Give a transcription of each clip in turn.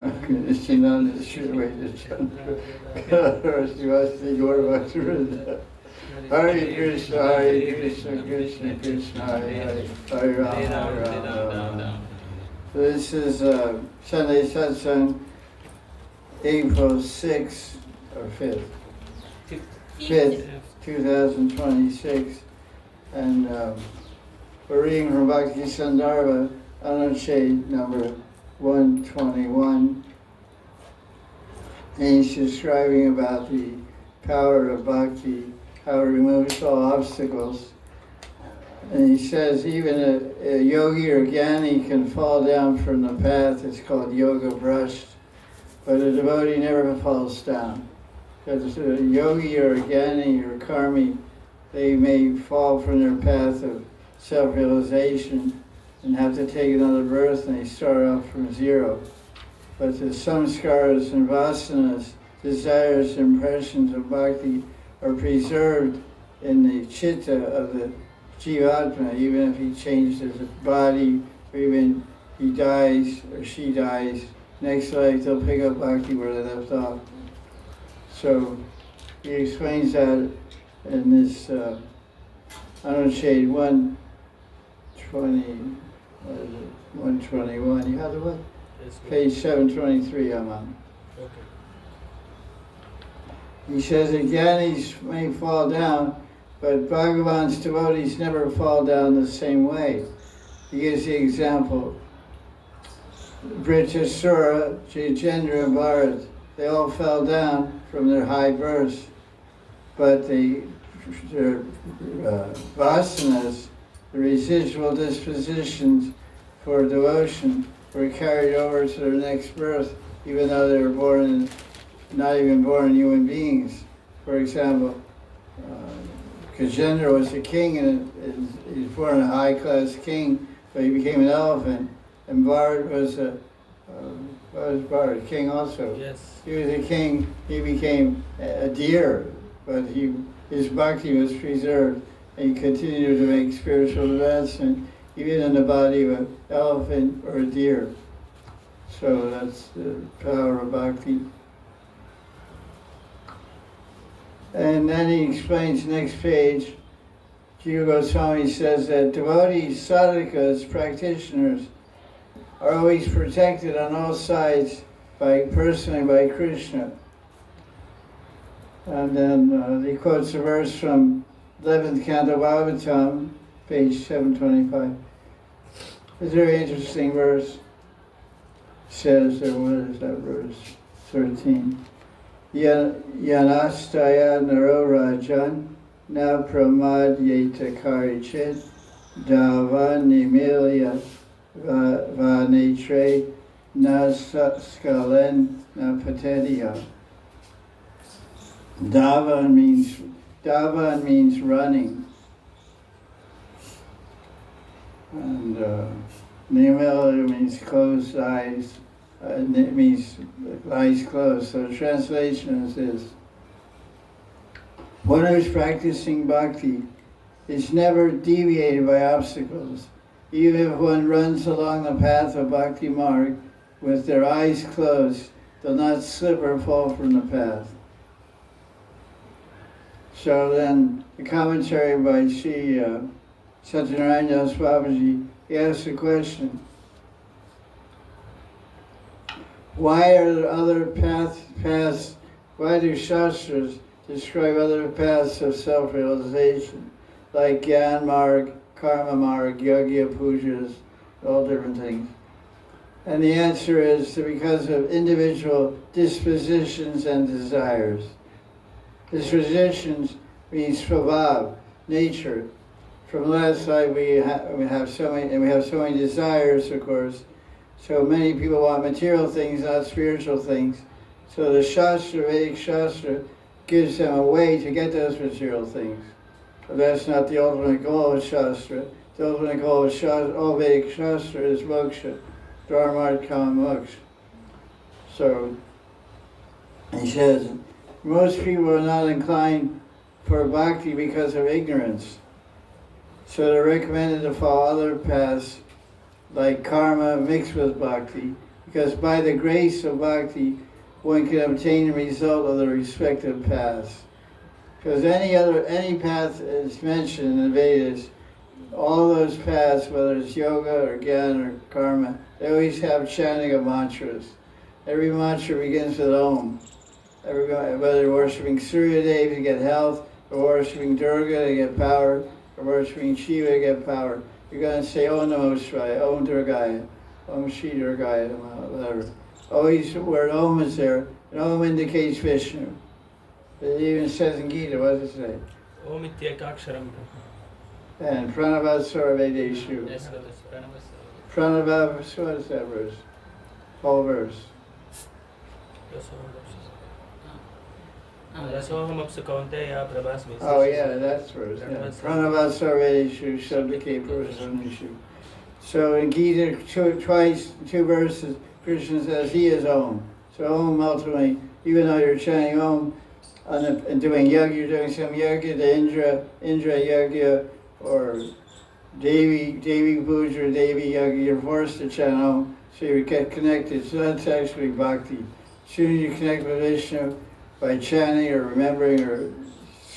Krishnananda Shri Chandra Shivasti Gauravasurada Hare Krishna, Krishna Krishna, Hare Hare Rama, Hare Rama. So this is Sunday Satsang, April 6th or 5th? 5th, 2026. And we're reading from Bhakti Sandarbha, Anushade number 121. And he's describing about the power of bhakti, how it removes all obstacles. And he says even a yogi or jnani can fall down from the path. It's called yoga brushed. But a devotee never falls down. Because a yogi or a jnani or karmi, they may fall from their path of self-realization and have to take another birth, and they start off from zero. But the samskaras and vasanas, desires and impressions of bhakti, are preserved in the chitta of the jivatma, even if he changed his body, or even he dies or she dies. Next life they'll pick up bhakti where they left off. So he explains that in this Anushade 121. You have the what? Yes, page 723 I'm on. Okay. He says that jnanis may fall down, but Bhagavan's devotees never fall down the same way. He gives the example. Britasura, Jitendra, and Bharat, they all fell down from their high births, but their vasanas, the residual dispositions for devotion, were carried over to their next birth, even though they were not even born human beings. For example, Gajendra was a king, and he was born a high-class king, but he became an elephant. And Bharat was Bharat, king also. Yes. He was a king, he became a deer, but his bhakti was preserved, and he continued to make spiritual advancement, even in the body of an elephant or a deer. So that's the power of bhakti. And then he explains next page, Jiva Goswami says that devotees, sadhakas, practitioners, are always protected on all sides personally by Krishna. And then he quotes a verse from 11th Canto Bhagavatam, page 725. It's a very interesting verse. It says, what is that verse? 13. Yanastaya naro rajan na pramadyeta karichit dava nimilya vanetre na skalen na patediya. Davan means running, and nimilya means closed eyes. It means eyes closed. So the translation is this: one who's practicing bhakti is never deviated by obstacles. Even if one runs along the path of bhakti marg with their eyes closed, they'll not slip or fall from the path. So then the commentary by Sri Satyanarayana Babaji, he asks the question, why are there other paths, why do Shastras describe other paths of self-realization, like gyan marg, karma marg, yogya pujas, all different things? And the answer is because of individual dispositions and desires. Dispositions means svabhav, nature. From last side we have so many desires, of course. So many people want material things, not spiritual things. So the Shastra, Vedic Shastra, gives them a way to get those material things. But that's not the ultimate goal of Shastra. The ultimate goal of all Vedic Shastra is moksha, dharma, kama, moksha. So he says, most people are not inclined for bhakti because of ignorance. So they're recommended to follow other paths like karma mixed with bhakti, because by the grace of bhakti, one can obtain the result of the respective paths. Because any path is mentioned in the Vedas, all those paths, whether it's yoga or gyan or karma, they always have chanting of mantras. Every mantra begins with Om. Whether you're worshipping Surya Dev to get health, or worshipping Durga to get power, or worshipping Shiva to get power, you're going to say Om Namo Shivaya, Om Durgaya, Om Shri Durgaya, whatever. Always the word Om is there, and Om indicates Vishnu. It even says in Gita, what does it say? Om ityekaksharam. And Pranava Sarvedeshu. Yes, Pranava, what is that verse? Whole verse. Oh yeah, that's verse. Yeah. Pranava Sarvedeshu Shabdake Purushanishu. So in Gita, two verses, Krishna says he is Om. So Om ultimately, even though you're chanting Om and doing yoga, you're doing some yoga, the Indra yoga, or Devi Puja, Devi yoga, you're forced to chant Om, so you get connected. So that's actually bhakti. As soon as you connect with Vishnu by chanting or remembering or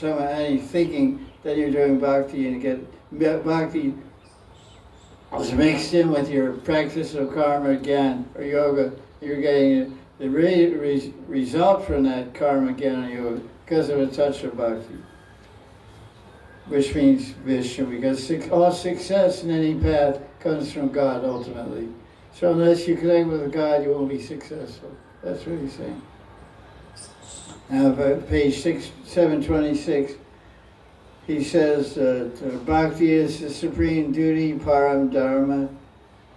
any thinking, then you're doing bhakti, and you get bhakti is mixed in with your practice of karma, gyan, or yoga. You're getting the result from that karma, gyan, or yoga because of a touch of bhakti, which means Vishnu, because all success in any path comes from God ultimately. So unless you connect with God, you won't be successful. That's what he's saying. Now, page 726, he says that bhakti is the supreme duty, param dharma.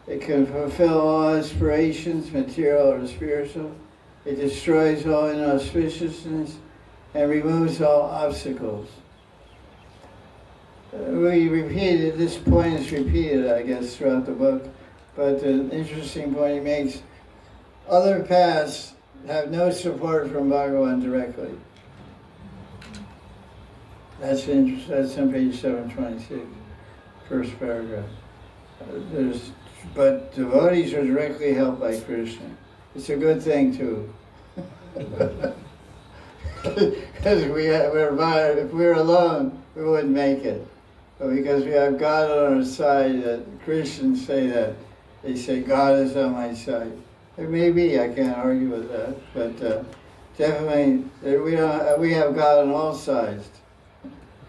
It can fulfill all aspirations, material or spiritual. It destroys all inauspiciousness and removes all obstacles. We repeated, this point is repeated, I guess, throughout the book, but the interesting point he makes, other paths have no support from Bhagavan directly. That's interesting. That's on page 726, first paragraph. But devotees are directly helped by Krishna. It's a good thing too. Because if we were alone, we wouldn't make it. But because we have God on our side, that Christians say that. They say, God is on my side. It may be, I can't argue with that. But definitely, we have God on all sides.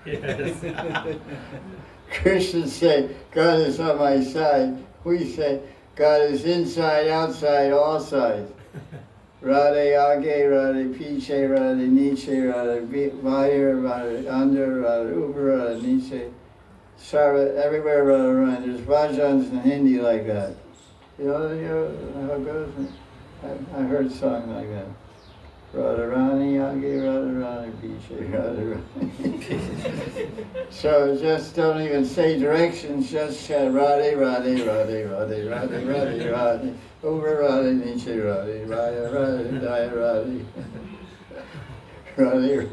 Yes. Christians say, God is on my side. We say, God is inside, outside, all sides. Radhe Age, Radhe Piche, Radhe Niche, Radhe Bahir, Radhe Under, Radhe Uber, Radhe Niche. Sarva, everywhere around. There's bhajans in Hindi like that. You know how it goes? I heard a song like that. Radharani Age, Radharani Piche, Radharani. So just don't even say directions, just chant Radhe, Radhe, Radhe, Radhe, Radhe, Radhe, Radhe. Over Radhe, Niche, Radhe, Raya, Radhe, Daya, Radhe. Radhe,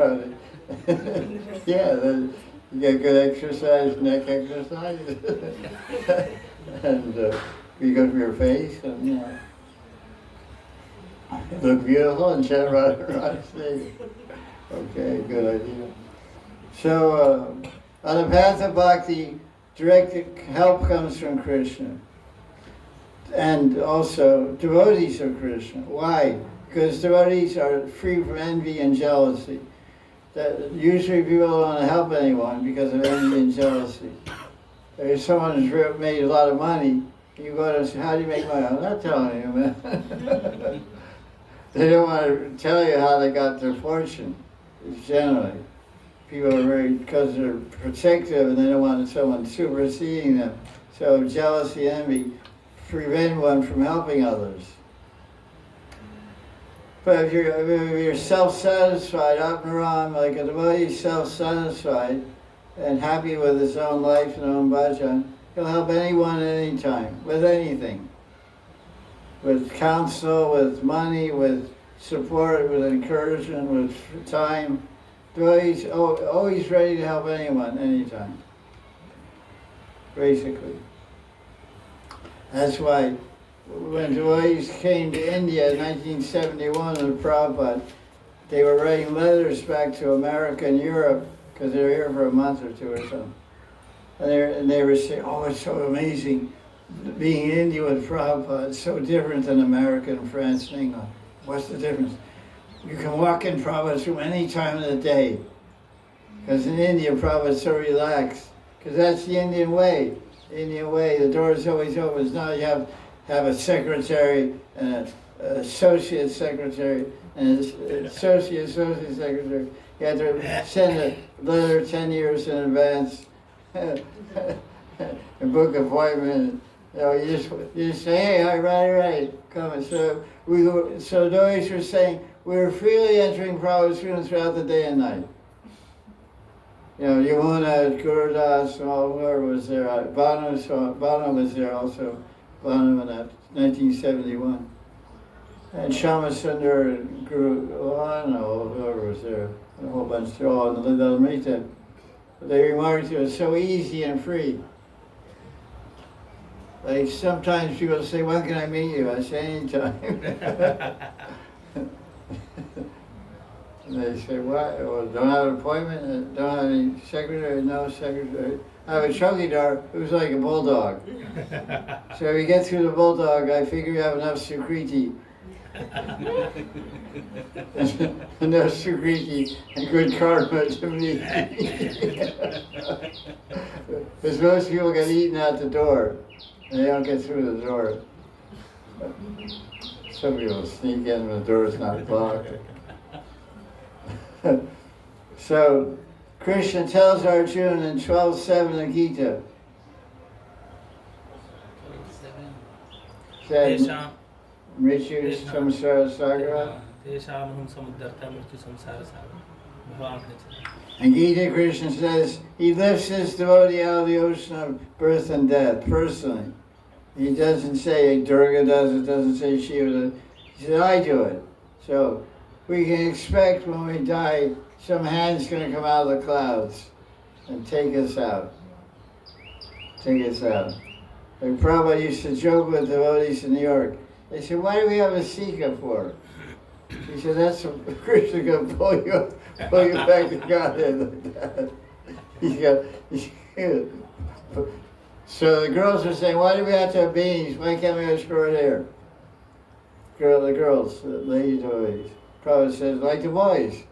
Radhe. Yeah, then you get good exercise, neck exercise. And be good for your face, and you know, look beautiful and chant Radhe. Okay, good idea. So, on the path of bhakti, direct help comes from Krishna. And also, devotees of Krishna. Why? Because devotees are free from envy and jealousy. That usually people don't want to help anyone because of envy and jealousy. If someone has made a lot of money, you go to say, how do you make money? I'm not telling you, man. They don't want to tell you how they got their fortune, generally. People are because they're protective and they don't want someone superseding them. So jealousy, envy, prevent one from helping others. But if you're self-satisfied, Atmaram, like a devotee is self-satisfied and happy with his own life and own bhajan, he'll help anyone at any time, with anything. With counsel, with money, with support, with encouragement, with time. Devotees always ready to help anyone, anytime. Basically. That's why when devotees came to India in 1971 with Prabhupada, they were writing letters back to America and Europe because they were here for a month or two or something. And they were saying, oh, it's so amazing being in India with Prabhupada. It's so different than America and France and England. What's the difference? You can walk in Prabhupada's room any time of the day. Because in India, Prabhupada's so relaxed. Because that's the Indian way. The Indian way, the door is always open. Now you have a secretary and an associate secretary and an associate secretary. You have to send a letter 10 years in advance and book appointment. You know, you just say, hey, all right, come. And so those were saying we were freely entering Prabhupada's room throughout the day and night. You know, Yamuna, Gurudas, whoever was there. Banu was there also. Banu in 1971. And Shamasundar and Guru, I don't know, whoever was there. A whole bunch, they're all in the Lamrita. They remarked it was so easy and free. Like sometimes people say, when can I meet you? I say, anytime. And they say, what? Well, don't have an appointment? Don't have any secretary? No secretary. I have a chowkidar who's like a bulldog. So if you get through the bulldog, I figure you have enough sukriti. Enough sukriti and good karma to me. Because most people get eaten out the door, and they don't get through the door. Some people sneak in when the door is not locked. So, Krishna tells Arjuna in 12:7 of Gita that Mrityu Samsara Sagara. In Gita, Krishna says he lifts his devotee out of the ocean of birth and death personally. He doesn't say Durga does it, doesn't say Shiva does it. He said, I do it. So we can expect when we die, some hand's going to come out of the clouds and take us out. Take us out. Like Prabhupada used to joke with devotees in New York. They said, why do we have a Sikha for? He said, that's what Krishna going to pull you back to Godhead like that. So the girls are saying, why do we have to have beanies? Why can't we have short hair? The girls, the lady devotees. Prabhupada says, like the boys.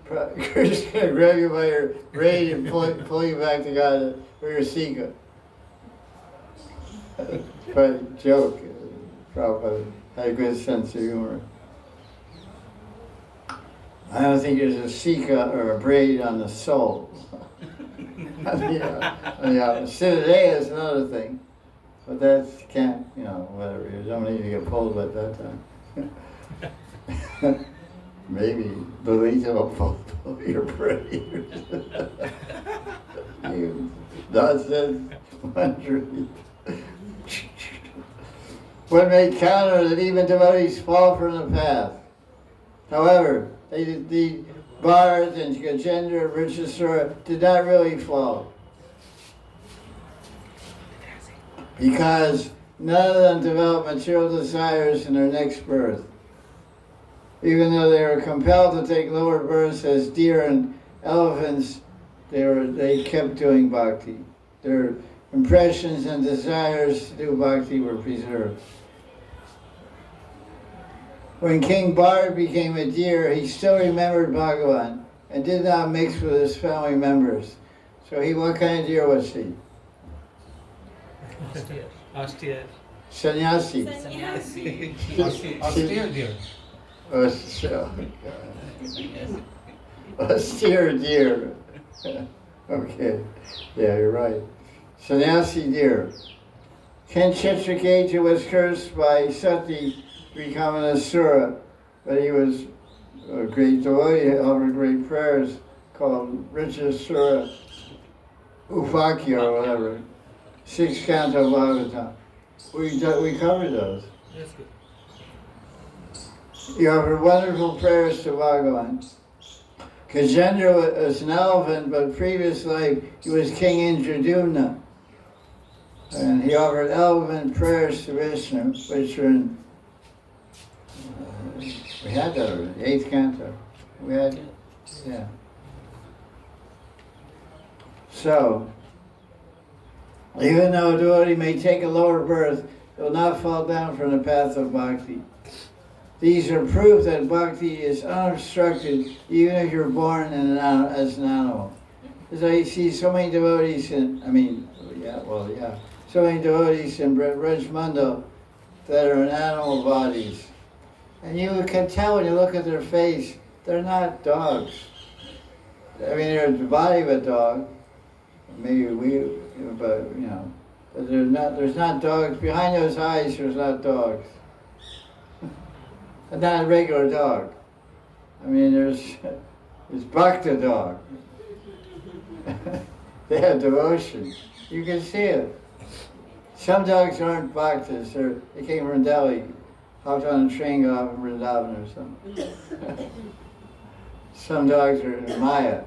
Krishna's going to grab you by your braid and pull you back to God for your Sikha. But joke. Prabhupada had a good sense of humor. I don't think there's a Sikha or a braid on the soul. Yeah, Siddhaya is another thing. But that can't, whatever. You don't need to get pulled at that time. Maybe Lalita will pull your braid. You nonsense wondering. One may counter that even devotees fall from the path. However, the Bharat and Gajendra and Vrishasura did not really fall. Because none of them developed material desires in their next birth. Even though they were compelled to take lower births as deer and elephants, they kept doing bhakti. Their impressions and desires to do bhakti were preserved. When King Bharat became a deer, he still remembered Bhagavan and did not mix with his family members. So what kind of deer was he? Austere. Sannyasi. Austere deer. Austere deer. Okay. Yeah, you're right. Sannyasi deer. King Chitraketu was cursed by Sati to become an asura, but he was a great devotee, offered great prayers called Richasura Upakya or whatever. 6 canto Bhagavatam. We covered those. That's good. He offered wonderful prayers to Bhagavan. Gajendra was an elephant, but previous life he was King Indradyumna. And he offered eloquent prayers to Vishnu, which are in, we had that already, 8th canto. We had, yeah. So, even though a devotee may take a lower birth, it will not fall down from the path of bhakti. These are proof that bhakti is unobstructed even if you're born as an animal. So you see so many devotees so many devotees in Brajmanda that are in animal bodies. And you can tell when you look at their face, they're not dogs. I mean, they're the body of a dog. Maybe but there's not dogs. Behind those eyes, there's not dogs. Not a regular dog. I mean, there's bhakta dog. They have devotion. You can see it. Some dogs aren't bhaktas. They came from Delhi, hopped on a train, got off in Vrindavan or something. Some dogs are in Maya.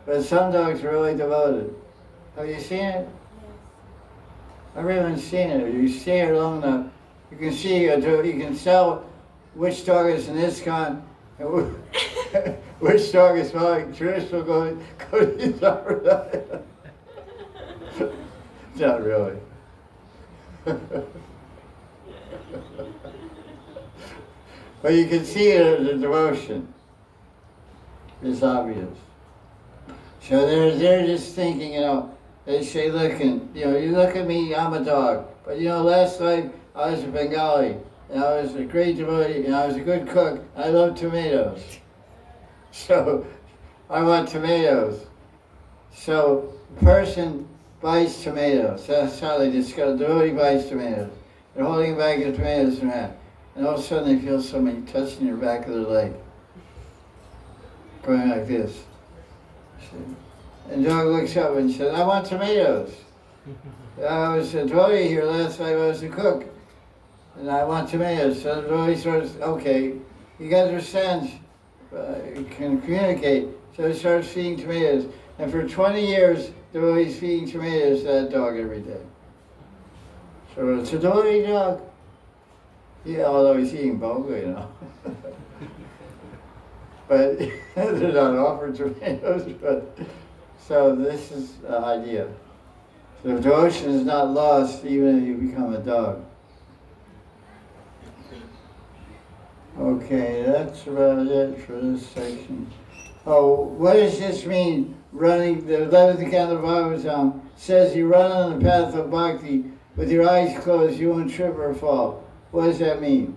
But some dogs are really devoted. Have you seen it? Everyone's seen it. You see it long enough. You can see, you can tell which dog is an ISKCON and which dog is following traditional go to the Sampradaya. Not really. But you can see it as a devotion. It's obvious. So they're just thinking, they say, look, you look at me, I'm a dog. But last life I was a Bengali, and I was a great devotee, and I was a good cook, and I love tomatoes. So I want tomatoes. So a person buys tomatoes. That's how they discuss. The devotee buys tomatoes. They're holding a bag of tomatoes in their hand. And all of a sudden they feel somebody touching their back of their leg. Going like this. And the dog looks up and says, I want tomatoes. I was a devotee here last night, I was a cook. And I want tomatoes. So the devotee starts, okay, you guys are sense, can communicate. So he starts feeding tomatoes. And for 20 years, the devotee's feeding tomatoes to that dog every day. So it's a devotee dog. Yeah, although he's eating boga, But they're not offered tomatoes, but so this is the idea. So devotion is not lost even if you become a dog. Okay, that's about it for this section. Oh, what does this mean? Running, the 11th canto of Bhagavatam says you run on the path of bhakti with your eyes closed, you won't trip or fall. What does that mean?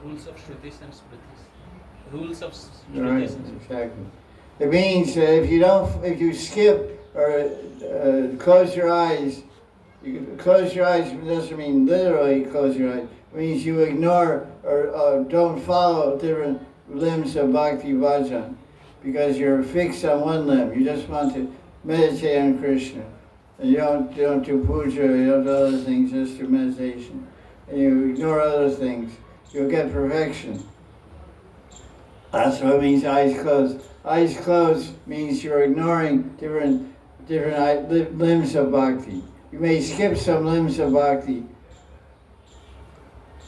Rules of Shrutis and Smritis. Rules of Shrutis Right, and Smritis. exactly. It means that if you skip or close your eyes, close your eyes doesn't mean literally close your eyes. It means you ignore or don't follow different limbs of bhakti bhajan because you're fixed on one limb. You just want to meditate on Krishna. And you don't do puja, you don't do other things, just do meditation. And you ignore other things, you'll get perfection. That's what it means, eyes closed. Eyes closed means you're ignoring different limbs of bhakti. You may skip some limbs of bhakti,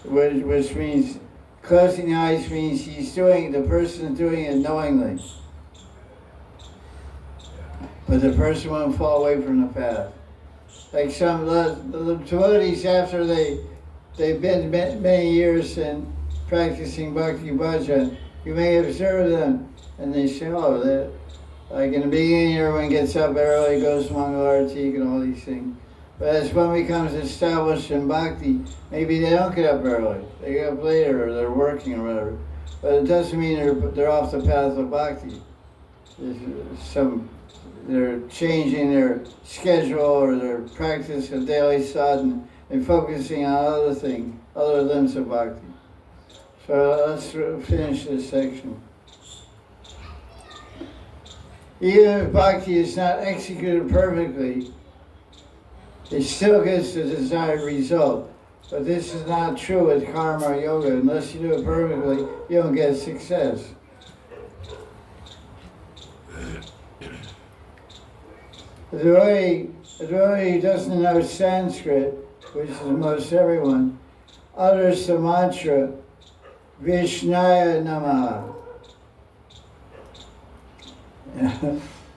which means closing the eyes means the person is doing it knowingly. But the person won't fall away from the path. Like the devotees, after they've been many years in practicing bhakti bhajan, you may observe them, and they say, like in the beginning, everyone gets up early, goes to Mangalartik and all these things. But as one becomes established in bhakti, maybe they don't get up early. They get up later, or they're working or whatever. But it doesn't mean they're off the path of bhakti. They're changing their schedule or their practice of daily sadhana and focusing on other things, other limbs of bhakti. So let's finish this section. Even if bhakti is not executed perfectly, it still gets the desired result. But this is not true with karma or yoga. Unless you do it perfectly, you don't get success. The devotee a devotee who doesn't know Sanskrit, which is most everyone, utters the mantra, Vishnaya Namaha.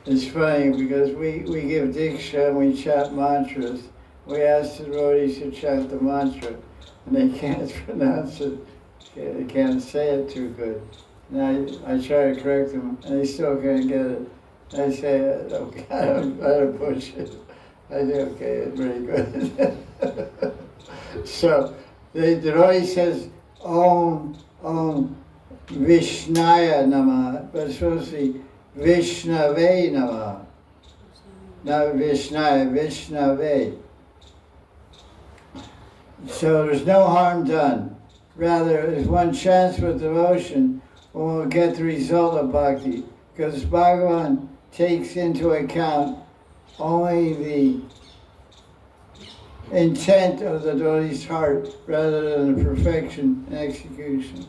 It's funny because we give Diksha and we chant mantras. We ask the devotees to chant the mantra, and they can't pronounce it. They can't say it too good. And I try to correct them, and they still can't get it. I say, okay, I don't push it. I say, okay, it's very good. So the devotee says, Om Vishnaya Namaha, but it's supposed to be Vishnave Namaha. Not Vishnaya, Vishnave. So there's no harm done. Rather, if one chants with devotion, one will get the result of bhakti, because Bhagavan takes into account only the intent of the devotee's heart rather than the perfection and execution.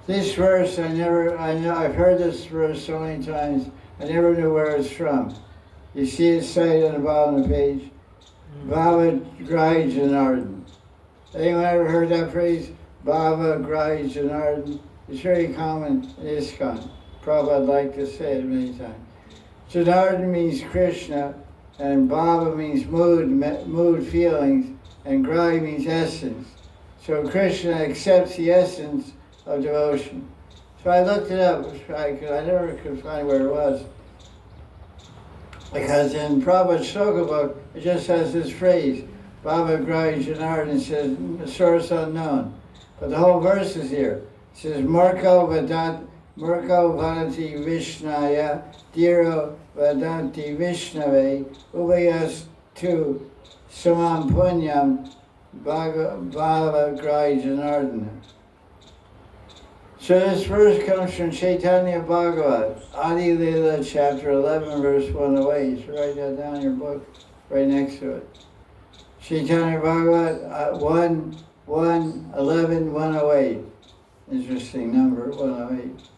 This verse, I've heard this verse so many times, I never knew where it's from. You see it cited on the bottom of the page, Bhava Grai Janardhan. Anyone ever heard that phrase? Bhava Grai Janardhan? It's very common in ISKCON. Prabhupada liked to say it many times. Janardhan means Krishna, and Bhava means mood, feelings, and Grai means essence. So Krishna accepts the essence of devotion. So I looked it up, because I never could find where it was. Because in Prabhupada's Shloka book, it just has this phrase, Bhava Grai Janardhan, says, source unknown. But the whole verse is here. It says, Murko Vadanti Vishnaya, Dhiro Vadanti Vishnave, Ubayas tu Samam Punyam, Bhava Grai Janardhan. So this verse comes from Caitanya Bhagavat, Adi Lila, chapter 11, verse 108. So write that down in your book, right next to it. Caitanya Bhagavat 1:11:108. Interesting number, 108.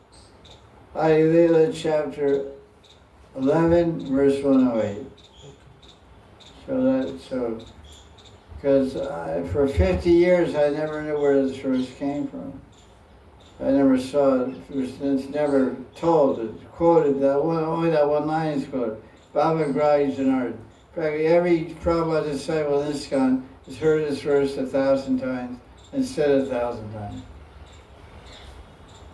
Adi Lila, chapter 11, verse 108. Because for 50 years I never knew where this verse came from. I never saw it. It's never told. It's quoted. Only that one line is quoted. Bhava Grai Janardhan. Practically every Prabhupada disciple in ISKCON has heard this verse 1,000 times and said it 1,000 times.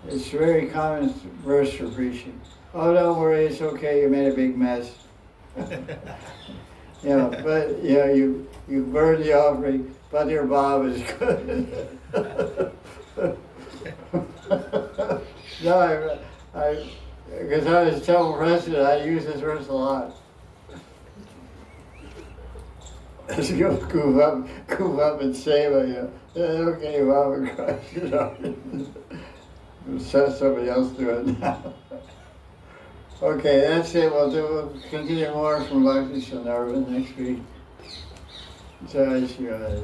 It's a very common verse for preaching. Oh, don't worry, it's okay. You made a big mess. But you burn the offering, but your Bhava is good. No, because I was telling President, I use this verse a lot. Let's go goof up and say, okay, Baba Christ, Set somebody else do it now. Okay, that's it. We'll continue more from Bhakti Sandarbha next week. Jai Shri Radha.